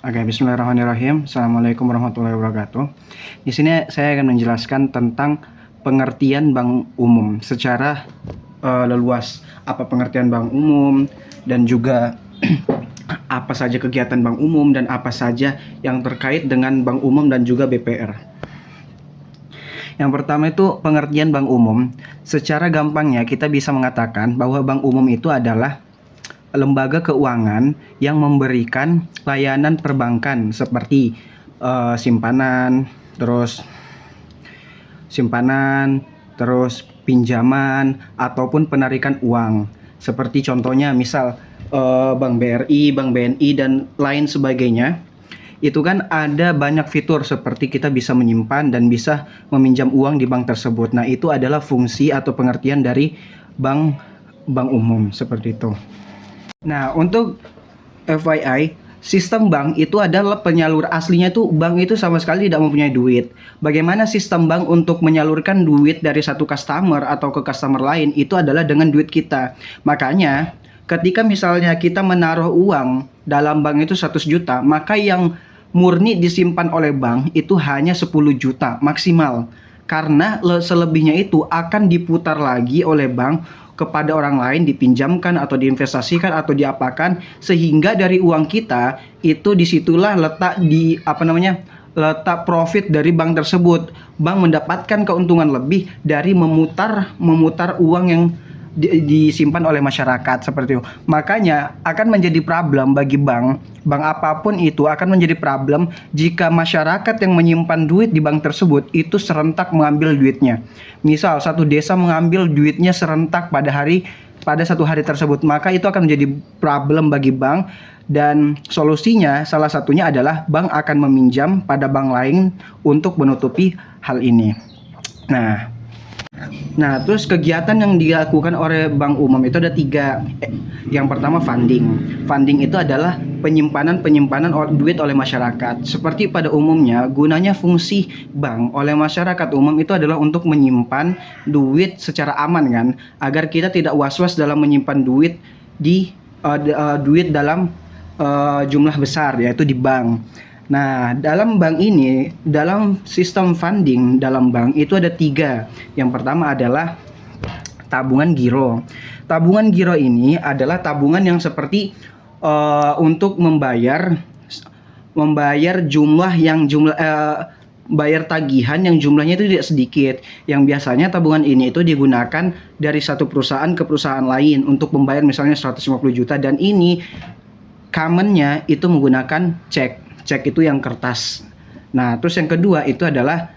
Oke, bismillahirrahmanirrahim. Assalamualaikum warahmatullahi wabarakatuh. Di sini saya akan menjelaskan tentang pengertian bank umum secara leluas. Apa pengertian bank umum dan juga apa saja kegiatan bank umum dan apa saja yang terkait dengan bank umum dan juga BPR. Yang pertama itu pengertian bank umum. Secara gampangnya kita bisa mengatakan bahwa bank umum itu adalah lembaga keuangan yang memberikan layanan perbankan seperti simpanan, terus pinjaman ataupun penarikan uang. Seperti contohnya misal Bank BRI, Bank BNI dan lain sebagainya. Itu kan ada banyak fitur seperti kita bisa menyimpan dan bisa meminjam uang di bank tersebut. Nah, itu adalah fungsi atau pengertian dari bank umum seperti itu. Nah, untuk FYI, sistem bank itu adalah penyalur aslinya tuh bank itu sama sekali tidak mempunyai duit. Bagaimana sistem bank untuk menyalurkan duit dari satu customer atau ke customer lain itu adalah dengan duit kita. Makanya, ketika misalnya kita menaruh uang dalam bank itu 100 juta, maka yang murni disimpan oleh bank itu hanya 10 juta maksimal. Karena selebihnya itu akan diputar lagi oleh bank kepada orang lain, dipinjamkan atau diinvestasikan atau diapakan, sehingga dari uang kita itu disitulah letak letak profit dari bank tersebut. Bank mendapatkan keuntungan lebih dari memutar uang yang disimpan oleh masyarakat seperti itu. Makanya akan menjadi problem bagi bank apapun itu akan menjadi problem jika masyarakat yang menyimpan duit di bank tersebut itu serentak mengambil duitnya. Misal satu desa mengambil duitnya serentak pada satu hari tersebut, maka itu akan menjadi problem bagi bank, dan solusinya salah satunya adalah bank akan meminjam pada bank lain untuk menutupi hal ini. Nah, terus kegiatan yang dilakukan oleh bank umum itu ada 3. Yang pertama funding. Funding itu adalah penyimpanan duit oleh masyarakat. Seperti pada umumnya, gunanya fungsi bank oleh masyarakat umum itu adalah untuk menyimpan duit secara aman kan, agar kita tidak was-was dalam menyimpan duit dalam jumlah besar, yaitu di bank. Nah, dalam bank ini, dalam sistem funding dalam bank itu ada 3. Yang pertama adalah tabungan giro. Tabungan giro ini adalah tabungan yang seperti untuk membayar bayar tagihan yang jumlahnya itu tidak sedikit. Yang biasanya tabungan ini itu digunakan dari satu perusahaan ke perusahaan lain untuk membayar misalnya 150 juta, dan ini commonnya itu menggunakan cek itu yang kertas. Nah, terus yang kedua itu adalah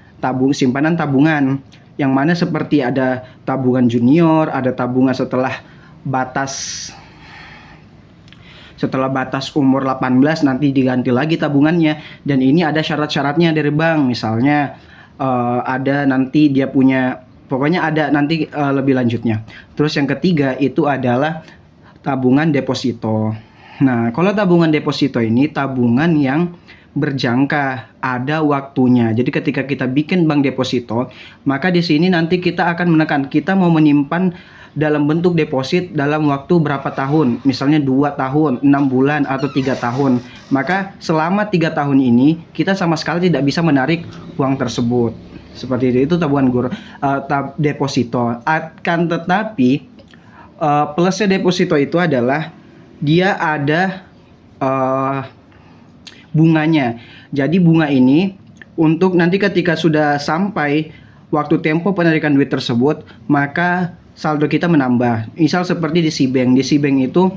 simpanan tabungan, yang mana seperti ada tabungan junior, ada tabungan setelah batas umur 18 nanti diganti lagi tabungannya, dan ini ada syarat-syaratnya dari bank. Misalnya ada nanti dia punya, pokoknya ada nanti lebih lanjutnya. Terus yang ketiga itu adalah tabungan deposito. Nah, kalau tabungan deposito ini tabungan yang berjangka, ada waktunya. Jadi ketika kita bikin bank deposito, maka di sini nanti kita akan menekan kita mau menyimpan dalam bentuk deposit dalam waktu berapa tahun, misalnya 2 tahun, 6 bulan, atau 3 tahun. Maka selama 3 tahun ini kita sama sekali tidak bisa menarik uang tersebut. Seperti itu tabungan deposito. Akan tetapi plusnya deposito itu adalah dia ada bunganya. Jadi bunga ini untuk nanti ketika sudah sampai waktu tempo penarikan duit tersebut, maka saldo kita menambah. Misal seperti di Sibank. Di Sibank itu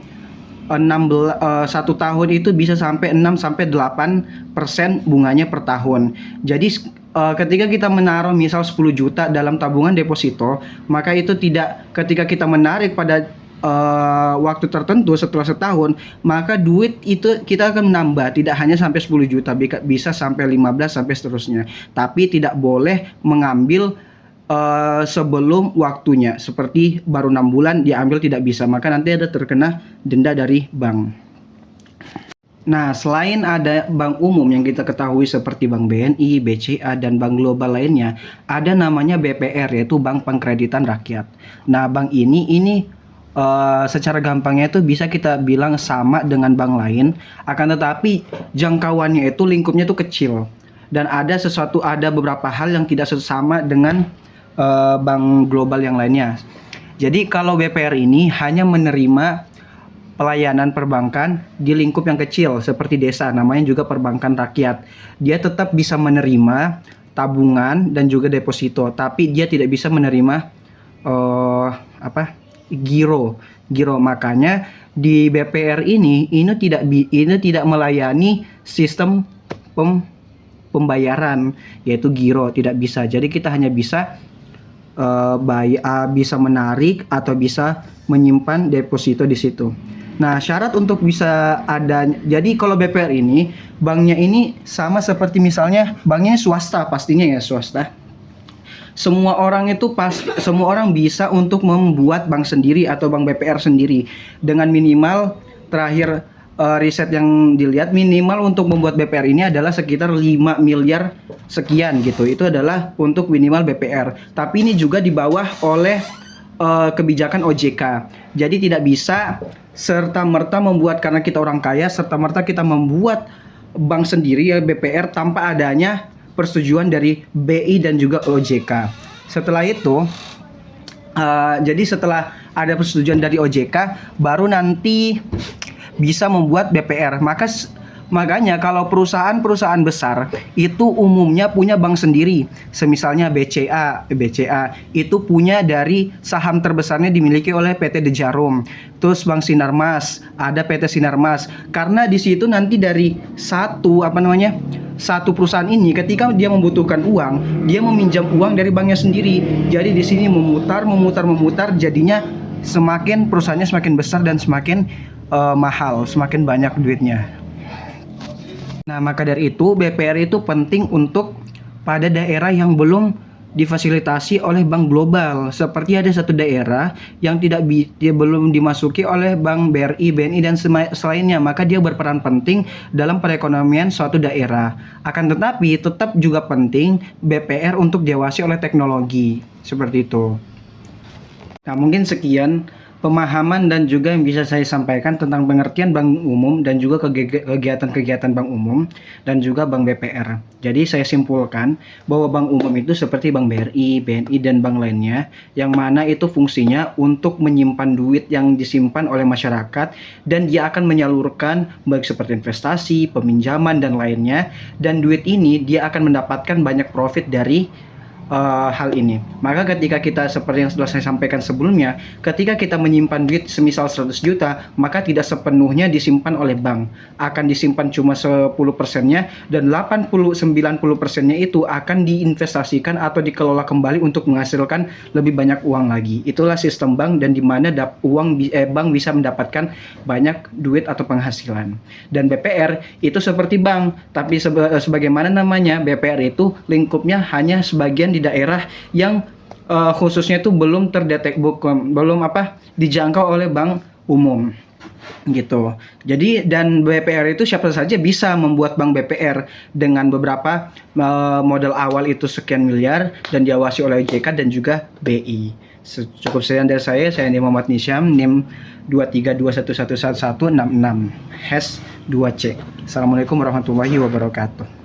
1 tahun itu bisa sampai 6-8% bunganya per tahun. Jadi ketika kita menaruh misal 10 juta dalam tabungan deposito, maka itu tidak, ketika kita menarik pada waktu tertentu setelah setahun, maka duit itu kita akan menambah, tidak hanya sampai 10 juta, bisa sampai 15 sampai seterusnya. Tapi tidak boleh mengambil sebelum waktunya, seperti baru 6 bulan diambil tidak bisa, maka nanti ada terkena denda dari bank. Nah, selain ada bank umum yang kita ketahui seperti Bank BNI, BCA, dan bank global lainnya, ada namanya BPR, yaitu Bank Pengkreditan Rakyat. Nah, bank ini secara gampangnya itu bisa kita bilang sama dengan bank lain, akan tetapi jangkauannya itu lingkupnya itu kecil dan ada beberapa hal yang tidak sama dengan bank global yang lainnya. Jadi kalau BPR ini hanya menerima pelayanan perbankan di lingkup yang kecil seperti desa, namanya juga perbankan rakyat. Dia tetap bisa menerima tabungan dan juga deposito, tapi dia tidak bisa menerima giro. Makanya di BPR ini tidak melayani sistem pembayaran yaitu giro, tidak bisa. Jadi kita hanya bisa bisa menarik atau bisa menyimpan deposito di situ. Nah, syarat untuk bisa ada, jadi kalau BPR ini banknya ini sama seperti misalnya banknya swasta, pastinya ya swasta. Semua orang bisa untuk membuat bank sendiri atau bank BPR sendiri dengan minimal terakhir riset yang dilihat minimal untuk membuat BPR ini adalah sekitar 5 miliar sekian gitu. Itu adalah untuk minimal BPR. Tapi ini juga di bawah oleh kebijakan OJK. Jadi tidak bisa serta-merta membuat karena kita orang kaya serta-merta kita membuat bank sendiri ya BPR tanpa adanya persetujuan dari BI dan juga OJK. Setelah itu jadi setelah ada persetujuan dari OJK baru nanti bisa membuat BPR. Makanya kalau perusahaan-perusahaan besar itu umumnya punya bank sendiri. Semisalnya BCA itu punya dari saham terbesarnya dimiliki oleh PT The Jarum. Terus Bank Sinarmas, ada PT Sinarmas. Karena di situ nanti dari satu perusahaan ini ketika dia membutuhkan uang, dia meminjam uang dari banknya sendiri. Jadi di sini memutar jadinya semakin perusahaannya semakin besar dan semakin mahal, semakin banyak duitnya. Nah, maka dari itu BPR itu penting untuk pada daerah yang belum difasilitasi oleh bank global. Seperti ada satu daerah yang dia belum dimasuki oleh bank BRI, BNI dan selainnya, maka dia berperan penting dalam perekonomian suatu daerah. Akan tetapi tetap juga penting BPR untuk diawasi oleh teknologi. Seperti itu. Nah, mungkin sekian pemahaman dan juga yang bisa saya sampaikan tentang pengertian bank umum dan juga kegiatan-kegiatan bank umum dan juga bank BPR. Jadi saya simpulkan bahwa bank umum itu seperti bank BRI, BNI dan bank lainnya yang mana itu fungsinya untuk menyimpan duit yang disimpan oleh masyarakat dan dia akan menyalurkan baik seperti investasi, peminjaman dan lainnya, dan duit ini dia akan mendapatkan banyak profit dari hal ini. Maka ketika kita seperti yang sudah saya sampaikan sebelumnya, ketika kita menyimpan duit semisal 100 juta, maka tidak sepenuhnya disimpan oleh bank. Akan disimpan cuma 10%-nya dan 80-90%-nya itu akan diinvestasikan atau dikelola kembali untuk menghasilkan lebih banyak uang lagi. Itulah sistem bank dan di mana bank bisa mendapatkan banyak duit atau penghasilan. Dan BPR itu seperti bank, tapi sebagaimana namanya, BPR itu lingkupnya hanya sebagian di daerah yang khususnya itu belum dijangkau oleh bank umum gitu. Jadi dan BPR itu siapa saja bisa membuat bank BPR dengan beberapa modal awal itu sekian miliar dan diawasi oleh OJK dan juga BI. Cukup sekian dari saya Nim Muhammad Nisyam, NIM 232111166 #2C. Assalamualaikum warahmatullahi wabarakatuh.